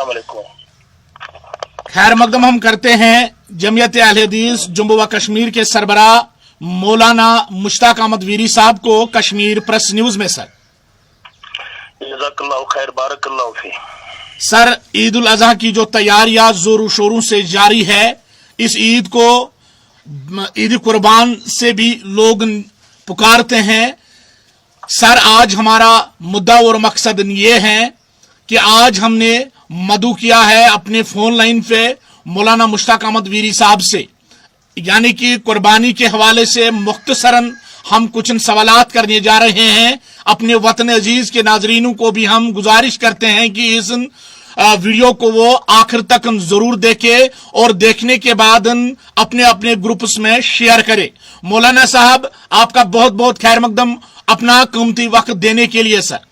अस्सलाम वालेकुम। खैर मकदम हम करते हैं जमीयत अहले हदीस जम्मू व कश्मीर के सरबरा मौलाना मुश्ताक अहमद वीरी साहब को कश्मीर प्रेस न्यूज में। सर जज़ाकल्लाहु खैर, बारकल्लाहु फी। सर, ईद उल अजहा की जो तैयारियां जोरों शोरों से जारी है, इस ईद को ईद कुर्बान से भी लोग पुकारते हैं। सर, आज हमारा मुद्दा और मकसद ये है कि आज हमने मदऊ किया है अपने फोन लाइन पे मौलाना मुश्ताक अहमद वीरी साहब से, यानी कि कुर्बानी के हवाले से मुख्तसरन हम कुछ सवालात करने जा रहे हैं। अपने वतन अजीज के नाजरीनों को भी हम गुजारिश करते हैं कि इस वीडियो को वो आखिर तक जरूर देखे और देखने के बाद अपने अपने ग्रुप्स में शेयर करे। मौलाना साहब, आपका बहुत बहुत खैर मकदम अपना कीमती वक्त देने के लिए सर।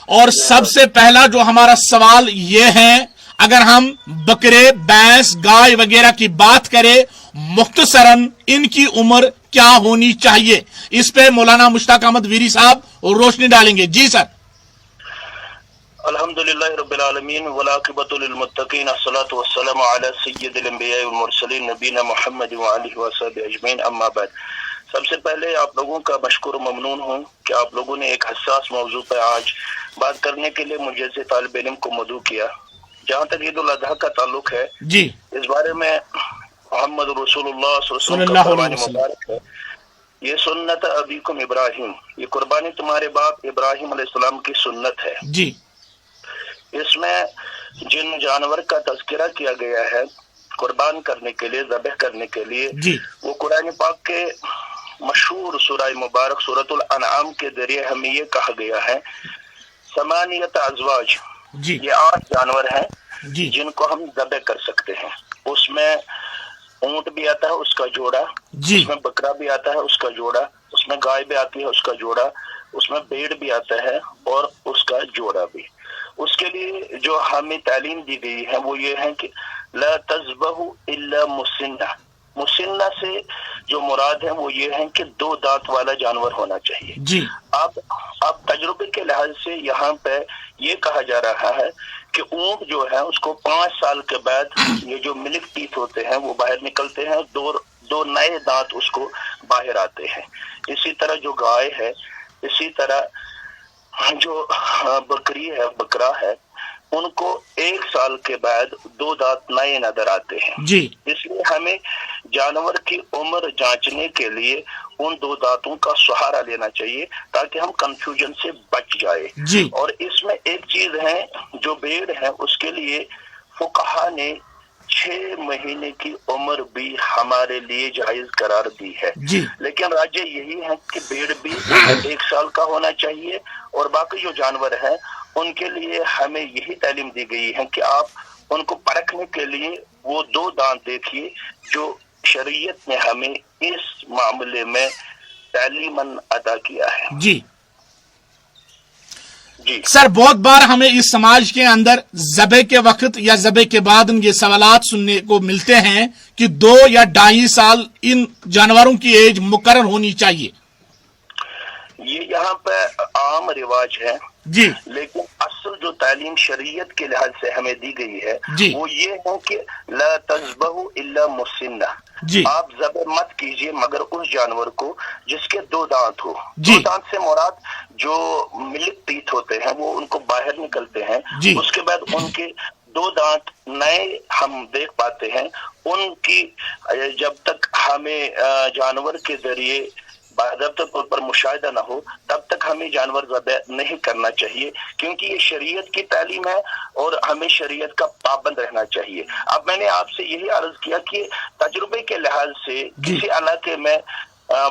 और सबसे पहला जो हमारा सवाल ये है, अगर हम बकरे, भैंस, गाय वगैरह की बात करें, मुख्तसरन इनकी उम्र क्या होनी चाहिए, इस पे मौलाना मुश्ताक अहमद वीरी साहब रोशनी डालेंगे। जी सर। अल्हम्दुलिल्लाह रब्बिल आलमीन वल आक़िबतु लिल मुत्तक़ीन अस्सलातु वस्सलामु अला सय्यिदिल अंबिया वल मुरसलीन नबीना मुहम्मद व आलिहि व सहबिहि अजमईन, अम्मा बाद। सबसे पहले आप लोगों का मशकूर ममनून हूँ कि आप लोगों ने एक हसास मौजू पर आज बात करने के लिए मुझे से तालिब इल्म को मदऊ किया। जहाँ तक ईद उल अजहा का ताल्लुक है जी, इस बारे में मोहम्मद रसूलुल्लाह सल्लल्लाहु अलैहि वसल्लम का मुबारक है, ये सुन्नत अबीकुम इब्राहिम, ये कुर्बानी तुम्हारे बाप इब्राहिम अलैहिस्सलाम की सुन्नत है जी। इसमें जिन जानवर का तज़किरा किया गया है कुर्बान करने के लिए, ज़बह करने के लिए जी, वो कुरान पाक के मशहूर सूरह मुबारक सूरतुल अनआम के जरिए हमें ये कहा गया है, समानियत अज़वाज, जी, ये 8 जानवर हैं जी, जिनको हम ज़बह कर सकते हैं। उसमें ऊंट भी आता है उसका जोड़ा, जी, उसमें बकरा भी आता है उसका जोड़ा, उसमें गाय भी आती है उसका जोड़ा, उसमें भेड़ भी आता है और उसका जोड़ा भी। उसके लिए जो हमें तालीम दी गई है वो ये है कि ला तज़बहु इल्ला मुसिन्ना, मुसिन्ना से जो मुराद है वो ये है कि 2 दांत वाला जानवर होना चाहिए। जी। अब तजुर्बे के लिहाज से यहाँ पे ये कहा जा रहा है कि ऊंट जो है उसको 5 साल के बाद ये जो मिल्क टीथ होते हैं वो बाहर निकलते हैं, दो नए दांत उसको बाहर आते हैं। इसी तरह जो गाय है, इसी तरह जो बकरी है, बकरा है, उनको 1 साल के बाद 2 दांत नए नजर आते हैं जी। इसलिए हमें जानवर की उम्र जांचने के लिए उन 2 दांतों का सहारा लेना चाहिए ताकि हम कंफ्यूजन से बच जाए जी। और इसमें एक चीज है, जो भेड़ है उसके लिए फुकहा ने 6 महीने की उम्र भी हमारे लिए जायज करार दी है जी। लेकिन राज्य यही है कि भेड़ भी 1 साल का होना चाहिए और बाकी जो जानवर है उनके लिए हमें यही तालीम दी गई है कि आप उनको परखने के लिए वो 2 दांत देखिए जो शरीयत ने हमें इस मामले में तालीमन अदा किया है। जी जी सर, बहुत बार हमें इस समाज के अंदर ज़बह के वक्त या ज़बह के बाद ये सवालात सुनने को मिलते हैं कि 2 या 2.5 साल इन जानवरों की एज मुकर्रर होनी चाहिए। ये यहाँ पे आम रिवाज है जी, लेकिन असल जो तालीम शरीयत के लिहाज से हमें दी गई है जी, वो ये है कि ला तज़बहु इल्ला मुसिन्ना, जी, आप ज़बह मत कीजिए मगर उस जानवर को जिसके 2 दांत हो। जी। 2 दांत से मुराद जो मिल्क टीथ होते हैं वो उनको बाहर निकलते हैं, जी। उसके बाद उनके 2 दांत नए हम देख पाते हैं। उनकी जब तक हमें जानवर के जरिए बाज़ाब्ता तौर पर मुशाहिदा न हो तब तक हमें जानवर ज़बह नहीं करना चाहिए क्योंकि ये शरीयत की तालीम है और हमें शरीयत का पाबंद रहना चाहिए। अब मैंने आपसे यही अर्ज किया कि तजुर्बे के लिहाज से किसी इलाके में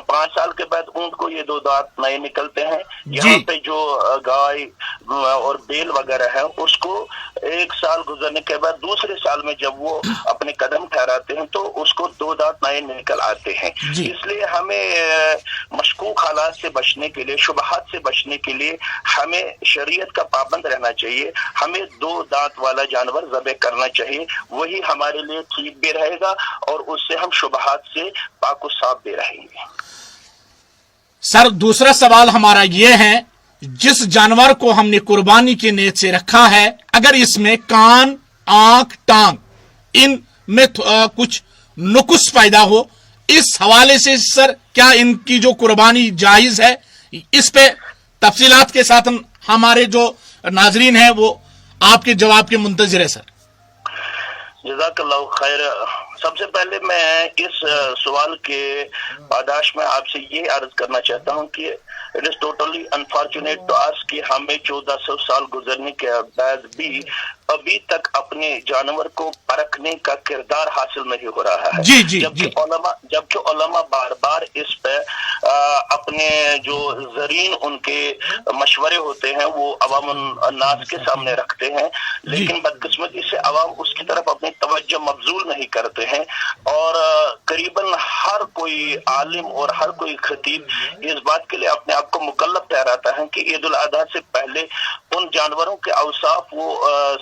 5 साल के बाद ऊंट को ये 2 दांत नए निकलते हैं, यहाँ पे जो गाय और बैल वगैरह है उसको 1 साल गुजरने के बाद दूसरे साल में जब वो अपने कदम ठहराते हैं तो उसको 2 दांत नए निकल आते हैं। इसलिए हमें मशकूक हालात से बचने के लिए, शुबहात से बचने के लिए हमें शरीयत का पाबंद रहना चाहिए। हमें 2 दांत वाला जानवर ज़बह करना चाहिए, वही हमारे लिए ठीक भी रहेगा और उससे हम शुबहात से पाक साफ भी रहेंगे। सर, दूसरा सवाल हमारा यह है, जिस जानवर को हमने कुर्बानी की नीयत से रखा है, अगर इसमें कान आंख, टांग, इनमें कुछ नुक्स पैदा हो, इस हवाले से सर क्या इनकी जो कुर्बानी जायज है, इस पे तफसीलात के साथ हमारे जो नाजरीन है वो आपके जवाब के मुंतजिर है सर। जज़ाकल्लाहु खैर। सबसे पहले मैं इस सवाल के पादाश में आपसे ये अर्ज करना चाहता हूँ कि it is totally unfortunate to us कि हमें 1400 साल गुजरने के बाद भी अभी तक अपने जानवर को परखने का किरदार हासिल नहीं हो रहा है। जबकि उलमा बार बार इस पे अपने जो जरीन उनके मशवरे होते हैं वो अवाम नास के सामने रखते हैं, लेकिन बदकिस्मती से अवाम उसकी तरफ अपनी तवज्जो मबजूल नहीं करते हैं। और करीबन हर कोई आलिम और हर कोई खतीब इस बात के लिए अपने आप को मुकल्लफ ठहराता है कि ईद उल अजहा से पहले उन जानवरों के औसाफ वो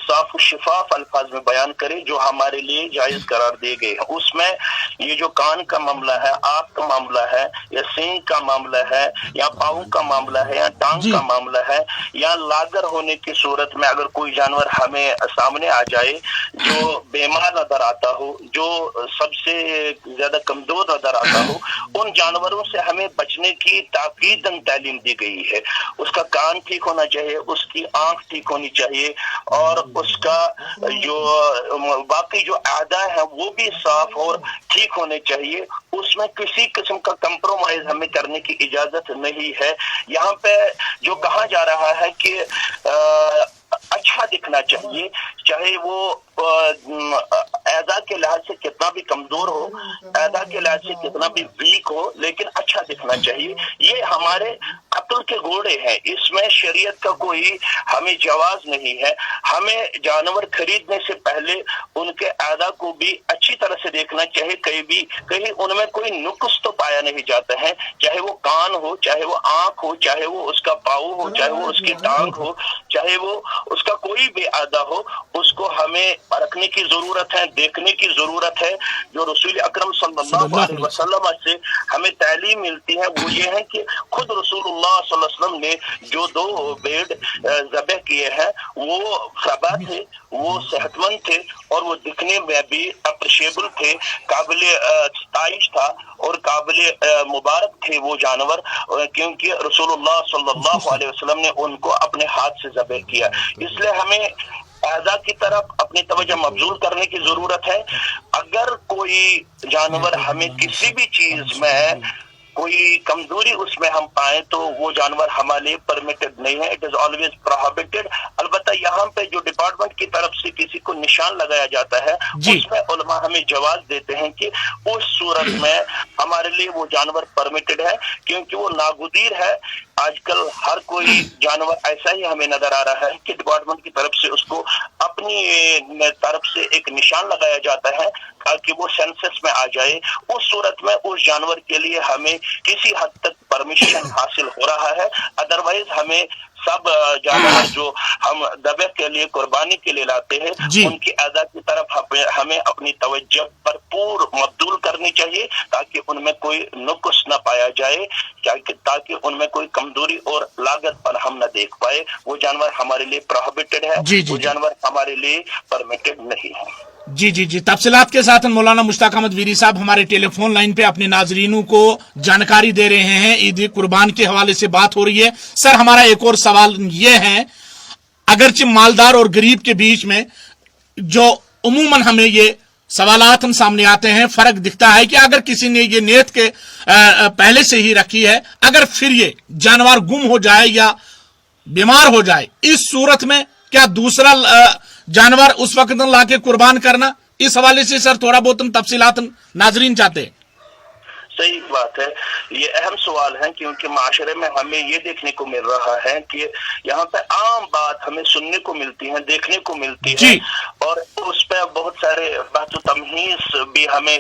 साफ शिफाफ अल्फाज में बयान करे जो हमारे लिए जायज करार दिए गए हैं। उसमें ये जो कान का मामला है, आंख का मामला है, या सींग का मामला है, या पाँव का मामला है, या टांग का मामला है, या लागर होने की सूरत में अगर कोई जानवर हमें सामने आ जाए जो बीमार नजर आता हो, जो सबसे ज्यादा कमजोर नजर आता हो, उन जानवरों से हमें बचने की ताकीदन तालीम दी गई है। उसका कान ठीक होना चाहिए, उसकी आंख ठीक होनी चाहिए, और उसका जो बाकी जो आदा है वो भी साफ और ठीक होने चाहिए। उसमें किसी किस्म का कंप्रोमाइज हमें करने की इजाजत नहीं है। यहाँ पे जो कहा जा रहा है कि अच्छा दिखना चाहिए, चाहे वो ऐदा के लिहाज से कितना भी कमजोर हो, ऐदा के लिहाज से कितना भी वीक हो, लेकिन अच्छा दिखना चाहिए। ये हमारे अक्ल के घोड़े हैं, इसमें शरीयत का कोई हमें जवाज नहीं है। हमें जानवर खरीदने से पहले उनके ऐदा को भी अच्छी तरह से देखना चाहिए, कहीं उनमें कोई नुक्स तो पाया नहीं जाता है, चाहे वो कान हो, चाहे वो आंख हो, चाहे वो उसका पाँव हो, चाहे वो उसकी टांग हो, चाहे वो उसका कोई भी आदा हो, उसको हमें परखने की जरूरत है, देखने की जरूरत है। जो रसूल अकरम सल्लल्लाहु अलैहि वसल्लम से हमें तालीम मिलती है वो ये है कि खुद रसूलुल्लाह सल्लल्लाहु अलैहि वसल्लम ने जो 2 भेड़ ज़बह किए हैं वो सबा थे, वो सेहतमंद थे, और वो दिखने में भी अप्रिशिएबल थे, काबिल तारीफ था और काबिल मुबारक थे वो जानवर, क्योंकि रसूलुल्लाह सल्लल्लाहु अलैहि वसल्लम ने उनको अपने हाथ से ज़बह किया। इसलिए हमें आज़ा की तरफ अपनी तवज्जो मबजूल करने की जरूरत है। अगर कोई जानवर हमें किसी भी चीज में कोई कमजोरी उसमें हम पाए तो वो जानवर हमारे लिए परमिटेड नहीं है, इट इज ऑलवेज प्रोहिबिटेड। अलबत्ता यहाँ पे जो डिपार्टमेंट की तरफ से किसी को निशान लगाया जाता है उसमें उलमा हमें जवाब देते हैं कि उस सूरत में हमारे लिए वो जानवर परमिटेड है, क्योंकि वो नागुदीर है। आजकल हर कोई जानवर ऐसा ही हमें नजर आ रहा है कि डिपार्टमेंट की तरफ से उसको अपनी तरफ से एक निशान लगाया जाता है ताकि वो सेंसस में आ जाए। उस सूरत में उस जानवर के लिए हमें किसी हद तक परमिशन हासिल हो रहा है, अदरवाइज हमें सब जानवर जो हम दबे के लिए कुर्बानी के लिए लाते हैं उनकी अदा की तरफ हमें अपनी तवज्जो भरपूर मबदूल करनी चाहिए ताकि उनमें कोई नुक्स न पाया जाए, ताकि उनमें कोई कमजोरी और लागत पर हम न देख पाए। वो जानवर हमारे लिए प्रोहिबिटेड है, वो जानवर हमारे लिए परमिटेड नहीं है। जी तफसीलात के साथ मौलाना मुश्ताक अहमद वीरी साहब हमारे टेलीफोन लाइन पे अपने नाजरीनों को जानकारी दे रहे हैं। ईद कुर्बान के हवाले से बात हो रही है। सर हमारा एक और सवाल ये है, अगरचे मालदार और गरीब के बीच में जो उमूमन हमें ये सवालात सामने आते हैं, फर्क दिखता है कि अगर किसी ने ये नीयत के पहले से ही रखी है, अगर फिर ये जानवर गुम हो जाए या बीमार हो जाए, इस सूरत में क्या दूसरा जानवर उस वक्त लाके कुर्बान करना, इस हवाले से सर थोड़ा बहुत तफसीलात नाजरीन चाहते हैं। सही बात है, ये अहम सवाल है क्योंकि माशरे में हमें ये देखने को मिल रहा है कि यहाँ पे आम बात हमें सुनने को मिलती है, देखने को मिलती है, और उस पर बहुत सारे बात तमहीज भी हमें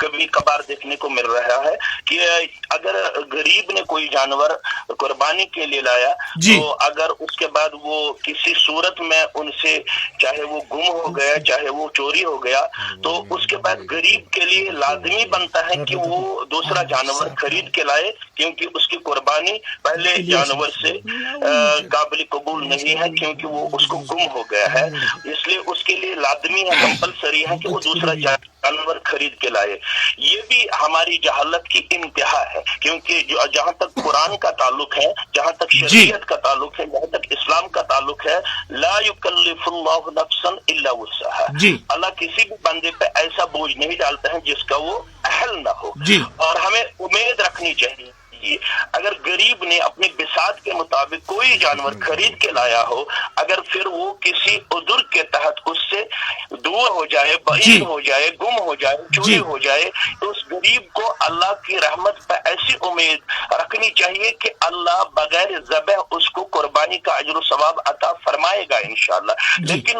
कभी कभार देखने को मिल रहा है कि अगर गरीब ने कोई जानवर قربانی کے لیے لایا تو اگر اس کے بعد وہ کسی صورت میں ان سے چاہے وہ گم ہو گیا چاہے وہ چوری ہو گیا تو اس کے بعد غریب کے لیے لازمی بنتا ہے کہ وہ دوسرا جانور خرید کے لائے، کیونکہ اس کی قربانی پہلے جانور سے قابل قبول نہیں ہے، کیونکہ وہ اس کو گم ہو گیا ہے، اس لیے اس کے لیے لازمی ہے، کمپلسری ہے کہ وہ دوسرا جانور خرید کے لائے۔ یہ بھی ہماری جہالت کی انتہا ہے، کیونکہ جہاں تک قرآن کا تعلق ہے، جہاں تک شریعت کا تعلق ہے، جہاں تک اسلام کا تعلق ہے، لا یکلف اللہ نفسا الا وسعها، اللہ کسی بھی بندے پہ ایسا بوجھ نہیں ڈالتا ہے جس کا وہ اہل نہ ہو، اور ہمیں امید رکھنی چاہیے اگر غریب نے اپنے بساط کے مطابق کوئی جانور خرید کے لایا ہو، اگر پھر وہ کسی عذر کے تحت اس سے دور ہو جائے، بعید ہو جائے، گم ہو جائے، چوری ہو جائے، تو اس غریب کو اللہ کی رحمت پہ ایسی امید رکھنی چاہیے کہ اللہ بغیر ذبح اس کو قربانی کا اجر و ثواب عطا فرمائے گا انشاءاللہ۔ لیکن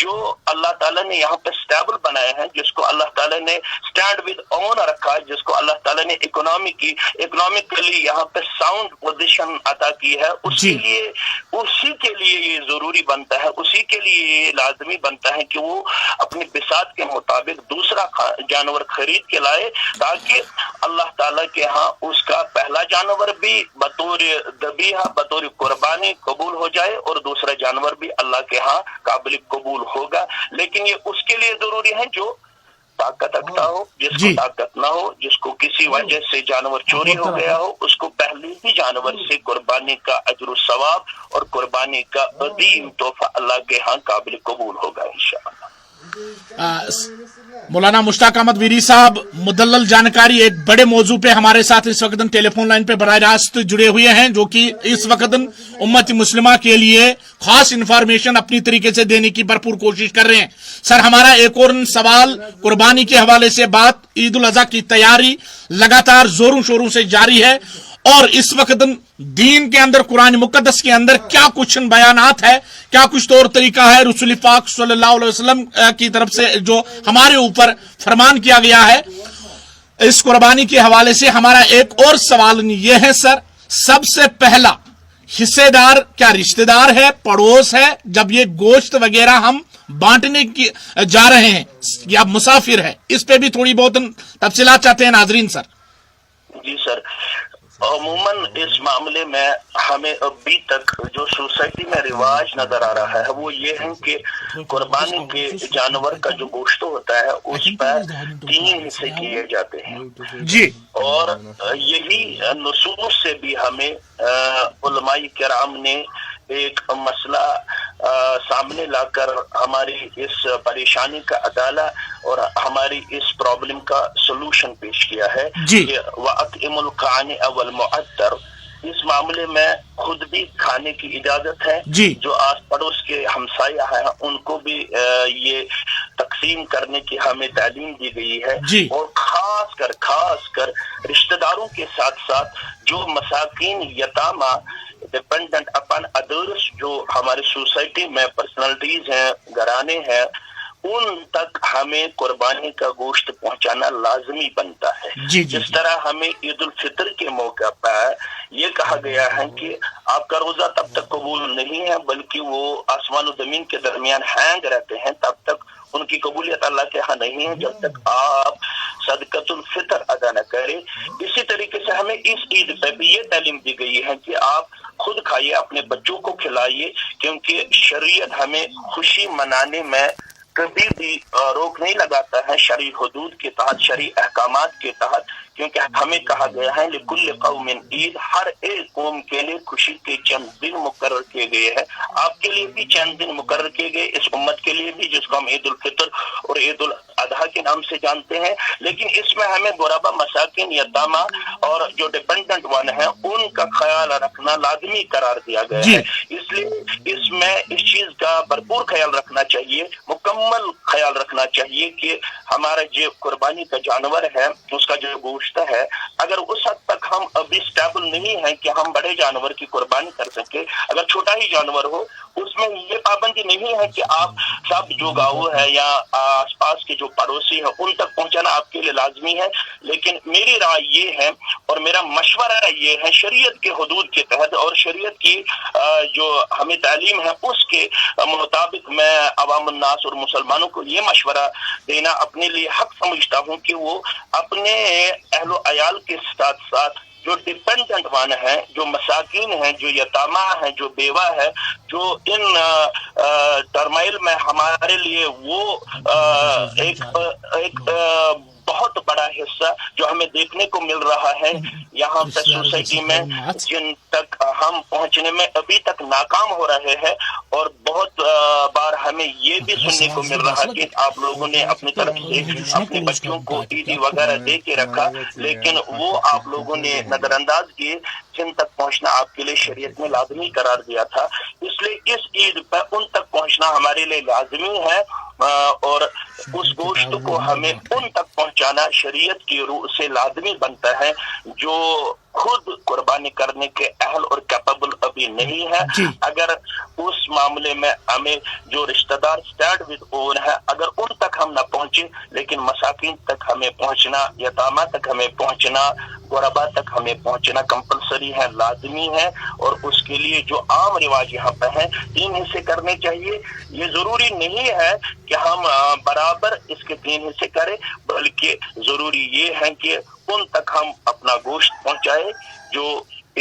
جو اللہ تعالیٰ نے یہاں پہ سٹیبل بنایا ہے، جس کو اللہ تعالیٰ نے سٹینڈ ود اون رکھا ہے، جس کو اللہ تعالیٰ نے اکنامکلی یہاں پہ ساؤنڈ پوزیشن عطا کی ہے، اسی کے لیے یہ ضروری بنتا ہے، اسی کے لیے یہ لازمی بنتا ہے کہ وہ اپنے بساط کے مطابق دوسرا جانور خرید کے لائے، تاکہ اللہ تعالیٰ کے ہاں اس کا پہلا جانور بھی بطور ذبیحہ بطور قربانی قبول ہو جائے اور دوسرا جانور بھی اللہ کے ہاں قابل قبول ہوگا۔ لیکن یہ اس کے لیے ضروری ہے جو طاقت رکھتا ہو، جس کو طاقت نہ ہو، جس کو کسی وجہ سے جانور چوری ہو گیا ہو، اس کو پہلے ہی جانور سے قربانی کا اجر و ثواب اور قربانی کا عظیم تحفہ اللہ کے ہاں قابل قبول ہوگا انشاءاللہ۔ مولانا مشتاق احمد ویری صاحب مدلل جانکاری ایک بڑے موضوع پہ ہمارے ساتھ اس وقت ٹیلی فون لائن پہ براہ راست جڑے ہوئے ہیں، جو کہ اس وقت امت مسلمہ کے لیے خاص انفارمیشن اپنی طریقے سے دینے کی بھرپور کوشش کر رہے ہیں۔ سر، ہمارا ایک اور سوال قربانی کے حوالے سے بات، عید الاضحیٰ کی تیاری لگاتار زوروں شوروں سے جاری ہے، اور اس وقت دین کے اندر قرآن مقدس کے اندر کیا کچھ بیانات ہے، کیا کچھ طور طریقہ ہے رسول پاک صلی اللہ علیہ وسلم کی طرف سے جو ہمارے اوپر فرمان کیا گیا ہے اس قربانی کے حوالے سے۔ ہمارا ایک اور سوال یہ ہے سر، سب سے پہلا حصے دار کیا رشتہ دار ہے، پڑوس ہے، جب یہ گوشت وغیرہ ہم بانٹنے کی جا رہے ہیں، یا مسافر ہے؟ اس پہ بھی تھوڑی بہت تفصیلات چاہتے ہیں ناظرین سر۔ جی سر، عموماً اس معاملے میں ہمیں ابھی تک جو سوسائٹی میں رواج نظر آ رہا ہے وہ یہ ہے کہ قربانی کے جانور کا جو گوشت ہوتا ہے اس پر 3 حصے کیے جاتے ہیں جی، اور یہی نصوص سے بھی ہمیں علماء کرام نے ایک مسئلہ سامنے لا کر ہماری اس پریشانی کا ازالہ اور ہماری اس پرابلم کا سلوشن پیش کیا ہے کہ وَأَطْعِمُ الْقَانِعَ وَالْمُعَتَّرَ۔ اس معاملے میں خود بھی کھانے کی اجازت ہے، جو آس پڑوس کے ہمسایہ ہیں ان کو بھی یہ تقسیم کرنے کی ہمیں تعلیم دی گئی ہے، اور خاص کر رشتہ داروں کے ساتھ ساتھ جو مساکین یتامہ ڈیپینڈنٹ اپن ادرس جو ہماری سوسائٹی میں پرسنالٹیز ہیں، گھرانے ہیں، ان تک ہمیں قربانی کا گوشت پہنچانا لازمی بنتا ہے۔ جس طرح ہمیں عید الفطر کے موقع پر یہ کہا گیا ہے کہ آپ کا روزہ تب تک قبول نہیں ہے بلکہ وہ آسمان و زمین کے درمیان ہینگ رہتے ہیں، تب تک ان کی قبولیت اللہ کے ہاں نہیں ہے جب تک آپ صدقۃ الفطر ادا نہ کریں۔ اسی طریقے سے ہمیں اس عید پہ بھی یہ تعلیم دی گئی ہے کہ آپ خود کھائیے، اپنے بچوں کو کھلائیے، کیونکہ شریعت ہمیں خوشی منانے میں کبھی بھی روک نہیں لگاتا ہے، شرعی حدود کے تحت، شرعی احکامات کے تحت، کیونکہ ہمیں کہا گیا ہے لکل قوم عید، ہر ایک قوم کے لیے خوشی کے چند دن مقرر کیے گئے ہیں۔ آپ کے لیے بھی چند دن مقرر کیے گئے، اس امت کے لیے بھی، جس کو ہم عید الفطر اور عید الاضحیٰ کے نام سے جانتے ہیں، لیکن اس میں ہمیں غربا، مساکین، یتامہ اور جو ڈیپینڈنٹ ون ہیں ان کا خیال رکھنا لازمی قرار دیا گیا ہے۔ اس لیے اس میں اس چیز کا بھرپور خیال رکھنا چاہیے, مکمل خیال رکھنا چاہیے کہ ہمارا جو قربانی کا جانور ہے, اس کا جو گوشت ہے, اگر اس حد تک ہم ابھی اسٹیبل نہیں ہیں کہ ہم بڑے جانور کی قربانی کر سکے, اگر چھوٹا ہی جانور ہو اس میں یہ پابندی نہیں ہے کہ آپ سب جو گاؤں ہے یا آس پاس کے جو پڑوسی ہیں ان تک پہنچانا آپ کے لیے لازمی ہے. لیکن میری رائے یہ ہے اور میرا مشورہ یہ ہے, شریعت کے حدود کے تحت اور شریعت کی جو ہمیں تعلیم ہے اس کے مطابق میں عوام الناس اور مسلمانوں کو یہ مشورہ دینا اپنے لیے حق سمجھتا ہوں کہ وہ اپنے اہل و عیال کے ساتھ ساتھ جو ڈیپینڈنٹ وان ہیں, جو مساکین ہیں, جو یتامہ ہیں, جو بیوہ ہے, جو ان ٹرمائل میں ہمارے لیے وہ ایک بہت بڑا حصہ جو ہمیں دیکھنے کو مل رہا ہے یہاں پہ سوسائٹی میں, جن تک ہم پہنچنے میں ابھی تک ناکام ہو رہے ہیں. اور بہت بار ہمیں یہ بھی سننے کو مل رہا کہ آپ لوگوں نے اپنی طرف سے اپنے بچوں کو عیدی وغیرہ دے کے رکھا, لیکن وہ آپ لوگوں نے نظر انداز کیے جن تک پہنچنا آپ کے لیے شریعت میں لازمی قرار دیا تھا. اس لیے اس عید پہ ان تک پہنچنا ہمارے لیے لازمی ہے, اور اس گوشت کو ہمیں ان تک پہنچانا شریعت کی روح سے لازمی بنتا ہے جو خود قربانی کرنے کے اہل اور کیپیبل ابھی نہیں ہے. اگر اس معاملے میں ہمیں جو رشتہ دار اسٹینڈ ود اون ہے, اگر ان تک ہم نہ پہنچے, لیکن مساکین تک ہمیں پہنچنا, یتامہ تک ہمیں پہنچنا, غربا تک ہمیں پہنچنا کمپلسری ہے, لازمی ہے. اور اس کے لیے جو عام رواج یہاں پہ ہیں 3 حصے کرنے چاہیے. یہ ضروری نہیں ہے کہ ہم برابر اس کے 3 حصے کریں, بلکہ ضروری یہ ہے کہ ان تک ہم اپنا گوشت پہنچائے جو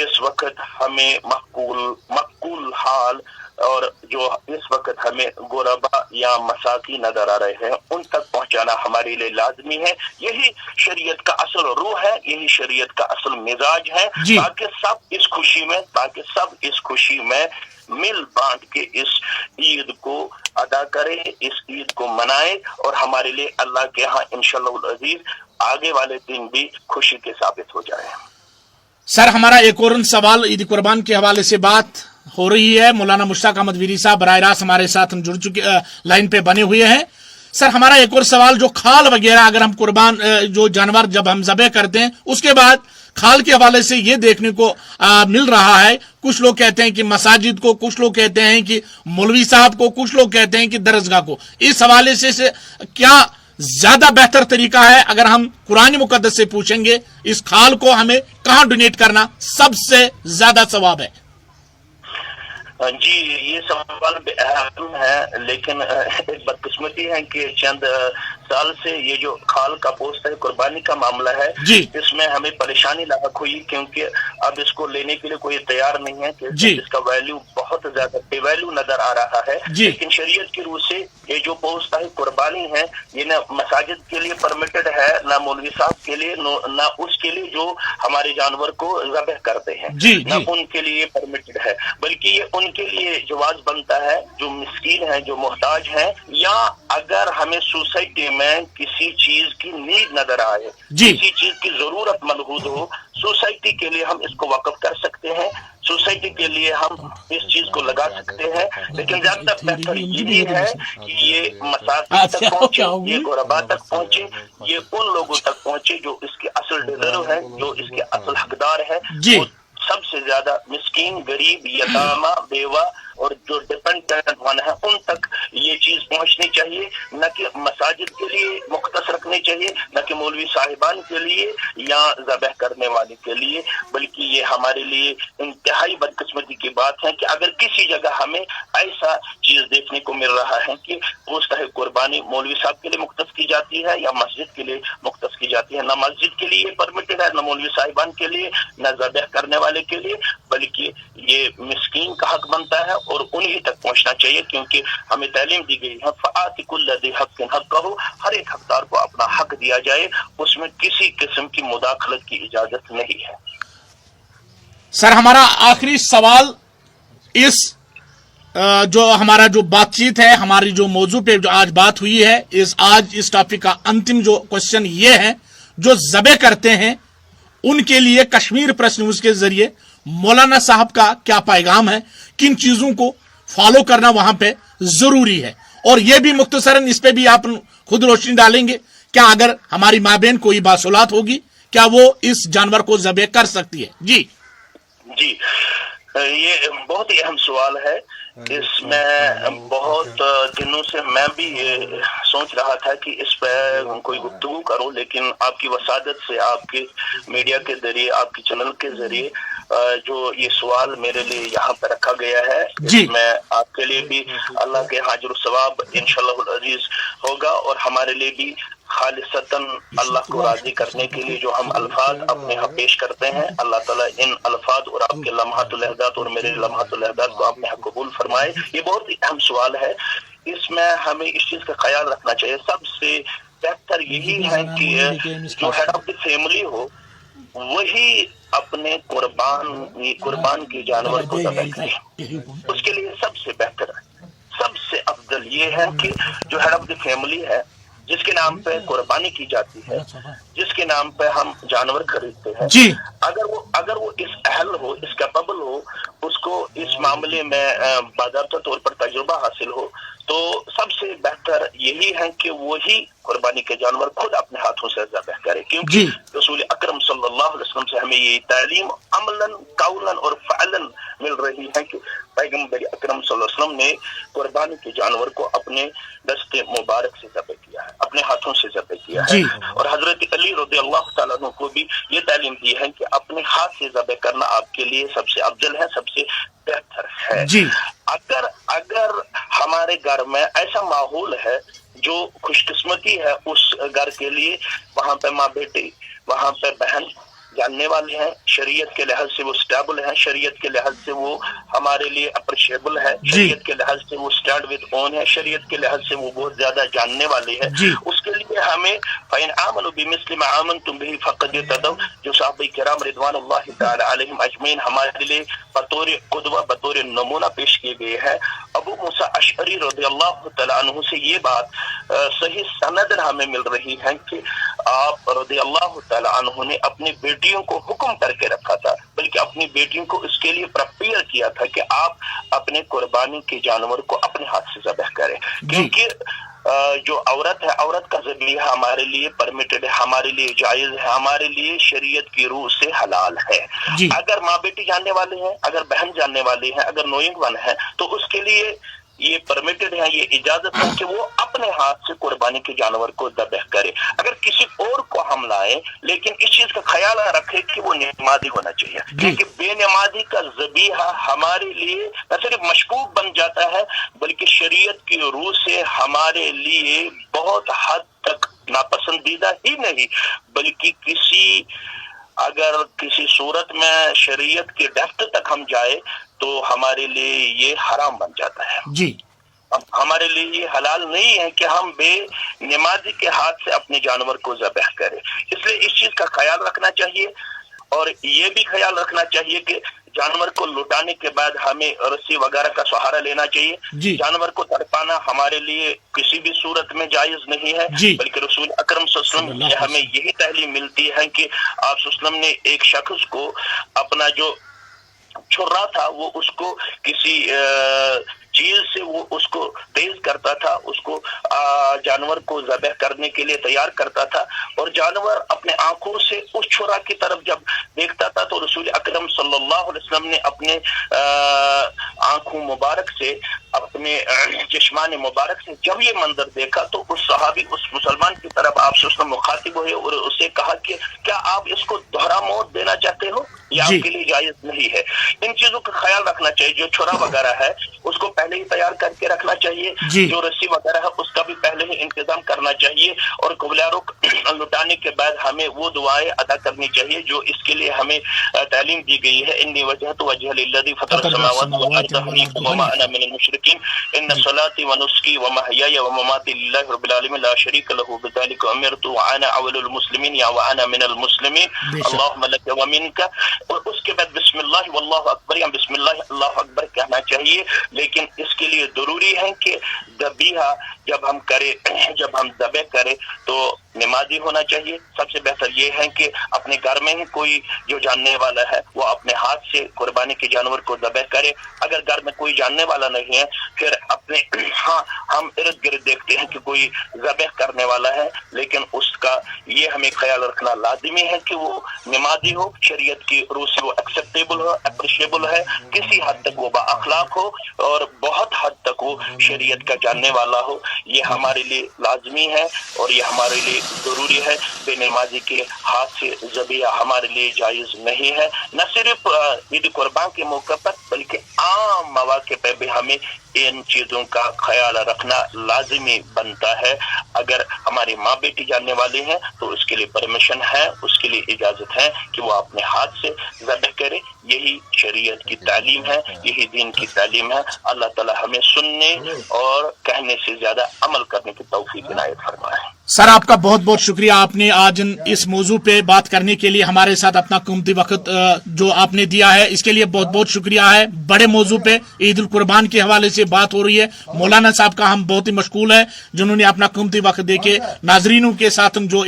اس وقت ہمیں مقبول حال اور جو اس وقت ہمیں غربا یا مساکین نظر آ رہے ہیں ان تک پہنچانا ہمارے لیے لازمی ہے. یہی شریعت کا اصل روح ہے, یہی شریعت کا اصل مزاج ہے, تاکہ سب اس خوشی میں مل بانٹ کے اس عید کو ادا کرے, اس عید کو منائے, اور ہمارے لیے اللہ کے ہاں انشاءاللہ العزیز آگے والے دن بھی خوشی کے ثابت ہو جائے. سر ہمارا ایک اور سوال عید قربان کے حوالے سے بات ہو رہی ہے. مولانا مشتاق احمد ویری صاحب براہ راست ہمارے ساتھ ہم جڑ چکے, لائن پہ بنے ہوئے ہیں. سر ہمارا ایک اور سوال, جو کھال وغیرہ اگر ہم قربان جو جانور جب ہم ذبح کرتے ہیں اس کے بعد کھال کے حوالے سے یہ دیکھنے کو مل رہا ہے, کچھ لوگ کہتے ہیں کہ مساجد کو, کچھ لوگ کہتے ہیں کہ مولوی صاحب کو, کچھ لوگ کہتے ہیں کہ درسگاہ کو. اس حوالے سے کیا زیادہ بہتر طریقہ ہے؟ اگر ہم قرآن مقدس سے پوچھیں گے اس کھال کو ہمیں کہاں ڈونیٹ کرنا سب سے زیادہ ثواب ہے؟ جی یہ سوال بے اہم ہے, لیکن ایک بدقسمتی ہے کہ چند سال سے یہ جو کھال کا پوسٹ ہے قربانی کا معاملہ ہے, اس میں ہمیں پریشانی لاحق ہوئی, کیونکہ اب اس کو لینے کے لیے کوئی تیار نہیں ہے, کہ اس کا ویلیو بہت زیادہ بے ویلیو نظر آ رہا ہے. لیکن شریعت کی روح سے یہ جو پوسٹ ہے قربانی ہے, یہ نہ مساجد کے لیے پرمیٹڈ ہے, نہ مولوی صاحب کے لیے, نہ اس کے لیے جو ہمارے جانور کو ذبح کرتے ہیں, نہ ان کے لیے پرمیٹڈ ہے, بلکہ یہ ان کے لیے جواز بنتا ہے جو مسکین ہیں, جو محتاج ہیں, یا اگر ہمیں سوسائٹی میں کسی چیز کی نیڈ نظر آئے, کسی چیز کی ضرورت ملحوظ ہو, سوسائٹی کے لیے ہم اس کو وقف کر سکتے ہیں, سوسائٹی کے لیے ہم اس چیز کو لگا سکتے ہیں. لیکن زیادہ بہتر یہ ہے کہ یہ مساکین تک پہنچے, یہ غربا تک پہنچے, یہ ان لوگوں تک پہنچے جو اس کے اصل ڈیزرو ہیں, جو اس کے اصل حقدار ہیں. سب سے زیادہ مسکین, غریب, یتامہ, بیوہ اور جو ڈیپینڈنٹ ون ہے ان تک یہ چیز پہنچنی چاہیے, نہ کہ مساجد کے لیے مختص رکھنے چاہیے, نہ کہ مولوی صاحبان کے لیے یا ذبح کرنے والے کے لیے, بلکہ یہ ہمارے لیے انتہائی بدقسمتی کی بات ہے کہ اگر کسی جگہ ہمیں ایسا چیز دیکھنے کو مل رہا ہے کہ گوشت قربانی مولوی صاحب کے لیے مختص کی جاتی ہے یا مسجد کے لیے مختص کی جاتی ہے, نہ مسجد کے لیے پرمیٹڈ ہے, نہ مولوی صاحبان کے لیے, نہ ذبح کرنے والے کے لیے, بلکہ یہ مسکین کا حق بنتا ہے اور انہی تک پہنچنا چاہیے, کیونکہ ہمیں تعلیم دی گئی ہے فآت کل ذی حق حقہ, ہر ایک حقدار کو اپنا حق دیا جائے, اس میں کسی قسم کی مداخلت کی اجازت نہیں ہے. سر ہمارا آخری سوال, اس جو ہمارا جو بات چیت ہے, ہماری جو موضوع پہ جو آج بات ہوئی ہے, آج اس ٹاپک کا انتم جو کوشچن یہ ہے, جو ذبح کرتے ہیں ان کے لیے کشمیر پریس نیوز کے ذریعے مولانا صاحب کا کیا پیغام ہے, کن چیزوں کو फॉलो करना वहां पे जरूरी है। और ये भी मुख्तसरन इस पे भी आप खुद रोशनी डालेंगे, क्या अगर हमारी माँ बहन कोई बासुलात होगी, क्या वो इस जानवर को ज़बह कर सकती है? जी जी, ये बहुत ही अहम सवाल है। इसमें बहुत दिनों से मैं भी ये सोच रहा था कि इस पर कोई गुफ्तगू करूं, लेकिन आपकी वसादत से, आपके मीडिया के जरिए, आपके चैनल के जरिए जो ये सवाल मेरे लिए यहाँ पे रखा गया है, इसमें आपके लिए भी अल्लाह के हाजिर सवाब इंशाअल्लाह अजीज होगा, और हमारे लिए भी खालिसतन अल्लाह को राजी करने के लिए जो हम अल्फाज अपने यहाँ पेश करते हैं, अल्लाह ताला इन अल्फाज और आपके लम्हातुल अहदात और मेरे लम्हातुल अहदात को अपने यहाँ कबूल फरमाए। ये बहुत ही अहम सवाल है, इसमें हमें इस चीज का ख्याल रखना चाहिए। सबसे बेहतर यही है कि जो हेड ऑफ द फैमिली हो वही अपने कुर्बान के जानवर को ज़बह करे, उसके लिए सबसे बेहतर है, सबसे अफजल ये है कि जो हेड ऑफ द फैमिली है, जिसके नाम पे कुर्बानी की जाती है, जिसके नाम पे हम जानवर खरीदते हैं, जी, अगर वो इस अहल हो, इस कैपेबल हो, उसको इस मामले में बाकायदा तौर पर तजुर्बा हासिल हो, तो सबसे बेहतर यही है कि वही कुर्बानी के जानवर खुद अपने हाथों से ज़बह करे, क्योंकि रसूल अकरम सल्लल्लाहु अलैहि वसल्लम से हमें ये तालीम अमलन, कौलन और फ़अलन मिल रही है कि पैगंबर अकरम सल्लल्लाहु अलैहि वसल्लम ने कुर्बानी के जानवर को अपने दस्ते मुबारक से ज़बह किया है, अपने हाथों से ज़बह किया है। और हजरत अली रज़ियल्लाहु तआला अन्हु को भी ये तालीम दी है कि अपने हाथ से ज़बह करना आपके लिए सबसे अफजल है, सबसे बेहतर है। अगर हमारे घर में ऐसा माहौल है जो खुशकिस्मती है उस घर के लिए, वहां पे माँ बेटी, वहां पे बहन जानने वाले हैं, शरीयत के लिहाज से वो स्टेबल है, शरीयत के लिहाज से वो हमारे लिए अप्रिशिएबल है, शरीयत के लिहाज से वो स्टैंड विद ओन है, शरीयत के लिहाज से वो बहुत ज्यादा जानने वाले हैं, उसके लिए हमें फ़इन आमनु बिमिस्लि मा आमनतुम बिही फ़क़द इहतदव, जो सहाबा किराम रिज़वानुल्लाहि तआला अलैहिम अजमईन हमारे लिए बतौर कुदवा, बतौर नमूना पेश किए गए हैं। अबू मूसा अशअरी रज़ियल्लाहु तआला अन्हु से ये बात सही सनद हमें मिल रही है कि आप रज़ियल्लाहु तआला अन्हु ने अपनी बेटियों को हुक्म करके रखा था, बल्कि अपनी बेटियों को इसके लिए प्रिपेयर किया था कि आप अपने कुर्बानी के जानवर को अपने हाथ से ज़बह करें, क्योंकि जो औरत है, औरत का ज़बीहा हमारे लिए परमिटेड है, हमारे लिए जायज है, हमारे लिए शरीयत की रूह से हलाल है। अगर माँ बेटी जानने वाले हैं, अगर बहन जानने वाली है, अगर नोइंग वन है, तो उसके लिए ये परमिटेड है, ये इजाजत है कि वो अपने हाथ से कुर्बानी के जानवर को ज़बह करे। अगर किसी और को हम लाएं, लेकिन इस चीज का ख्याल रखें कि वो नमाजी होना चाहिए, क्योंकि बेनमाजी का ज़बीहा हमारे लिए न सिर्फ मशकूक बन जाता है, बल्कि शरीयत की रूह से हमारे लिए बहुत हद तक नापसंदीदा ही नहीं, बल्कि अगर किसी सूरत में शरीयत के डेप्थ तक हम जाए तो हमारे लिए ये हराम बन जाता है। अब हमारे लिए ये हलाल नहीं है कि हम बेनमाजी के हाथ से अपने जानवर को ज़बह करें। इसलिए इस चीज का ख्याल रखना चाहिए, और ये भी ख्याल रखना चाहिए कि जानवर को लुटाने के बाद हमें रस्सी वगैरह का सहारा लेना चाहिए। जानवर को तड़पाना हमारे लिए किसी भी सूरत में जायज नहीं है, बल्कि रसूल अकरम सल्लल्लाहु अलैहि वसल्लम से हमें यही तालीम मिलती है कि आप सल्लल्लाहु अलैहि वसल्लम ने एक शख्स को अपना जो छुरा था वो उसको किसी चीज से वो उसको तेज करता था, उसको जानवर को ज़बह करने के लिए तैयार करता था, और जानवर अपने आंखों से उस छुरा की तरफ जब देखता था तो रसूल अकरम सल्लल्लाहु अलैहि वसल्लम ने अपने आंखों मुबारक से, अपने चश्मान मुबारक से जब ये मंजर देखा तो उस सहाबी, उस मुसलमान की तरफ आप उसने मुखातिब हुए और उससे कहा कि क्या आप इसको दोहरा मौत देना चाहते हो, ये आपके लिए जायज नहीं है। इन चीजों का ख्याल रखना चाहिए। जो छुरा वगैरह है उसको पहले ही तैयार करके रखना चाहिए, जो रस्सी वगैरह है उसका भी पहले ही इंतजाम करना चाहिए, और कुबलारों लुटाने के बाद हमें वो दुआएं अदा करनी चाहिए जो इसके लिए हमें तालीम दी गई है। इन्नी वजहतु वजह लिल्लज़ी फ़तरा समावाति वल अर्ज़ हनीफ़न वमा अना मिनल मुशरिकीन इन्न सलाती व नुस्की व महयाया व ममाती लिल्लाहि रब्बिल आलमीन ला शरीका लहू बिज़ालिका उमिरतु व अना अव्वलुल मुस्लिमीन या व अना मिनल मुस्लिमीन अल्लाहुम्मा लक व मिनका। और उसके बाद बिस्मिल्लाह वल्लाहु अकबर या बिस्मिल्लाह अल्लाहु अकबर कहना चाहिए। लेकिन इसके लिए जरूरी है कि ज़बीहा जब हम ज़बह करें तो نمازی ہونا چاہیے. سب سے بہتر یہ ہے کہ اپنے گھر میں ہی کوئی جو جاننے والا ہے وہ اپنے ہاتھ سے قربانی کے جانور کو ذبح کرے. اگر گھر میں کوئی جاننے والا نہیں ہے پھر اپنے ہم ارد گرد دیکھتے ہیں کہ کوئی ذبح کرنے والا ہے، لیکن اس کا یہ ہمیں خیال رکھنا لازمی ہے کہ وہ نمازی ہو، شریعت کی روح سے وہ ایکسیپٹیبل ہو، اپریشیبل ہے، کسی حد تک وہ با اخلاق ہو اور بہت حد تک وہ شریعت کا جاننے والا ہو. یہ ہمارے لیے لازمی ہے اور یہ ہمارے لیے ضروری ہے. بے نمازی کے ہاتھ سے ذبیحہ ہمارے لیے جائز نہیں ہے. نہ صرف عید قربان کے موقع پر بلکہ عام مواقع پہ بھی ہمیں ان چیزوں کا خیال رکھنا لازمی بنتا ہے. اگر ہماری ماں بیٹی جاننے والے ہیں تو اس کے لیے پرمیشن ہے، اس کے لیے اجازت ہے کہ وہ اپنے ہاتھ سے ذبح کرے. یہی شریعت کی تعلیم ہے، یہی دین کی تعلیم ہے. اللہ تعالی ہمیں سننے اور کہنے سے زیادہ عمل کرنے کی توفیق عنایت فرمائے. سر آپ کا بہت بہت شکریہ، آپ نے آج اس موضوع پہ بات کرنے کے لیے ہمارے ساتھ اپنا قیمتی وقت جو آپ نے دیا ہے اس کے لیے بہت بہت شکریہ ہے. بڑے موضوع پہ عید القربان کے حوالے سے بات ہو رہی ہے. مولانا صاحب کا ہم بہت ہی مشغول ہیں جنہوں نے اپنا قیمتی وقت دے کے ناظرینوں کے ساتھ جو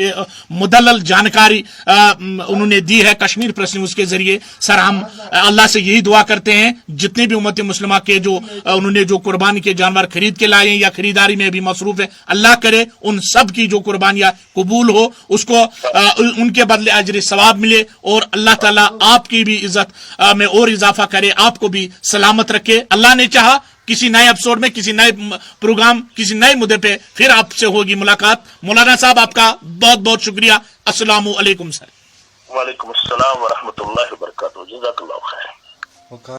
مدلل جانکاری انہوں نے دی ہے کشمیر پریس نیوز کے ذریعے. سر ہم اللہ سے یہی دعا کرتے ہیں جتنے بھی امت مسلمہ کے جو انہوں نے جو قربانی کے جانور خرید کے لائے ہیں یا خریداری میں بھی مصروف ہے، اللہ کرے ان سب کی جو قربانیاں قبول ہو، اس کو ان کے بدلے اجر ثواب ملے اور اللہ تعالیٰ آپ کی بھی عزت میں اور اضافہ کرے، آپ کو بھی سلامت رکھے. اللہ نے چاہا کسی نئے ایپیسوڈ میں، کسی نئے پروگرام، کسی نئے مدعے پہ پھر آپ سے ہوگی ملاقات. مولانا صاحب آپ کا بہت بہت شکریہ. السلام علیکم سر. وعلیکم السلام ورحمۃ اللہ وبرکاتہ. جزاک اللہ خیر.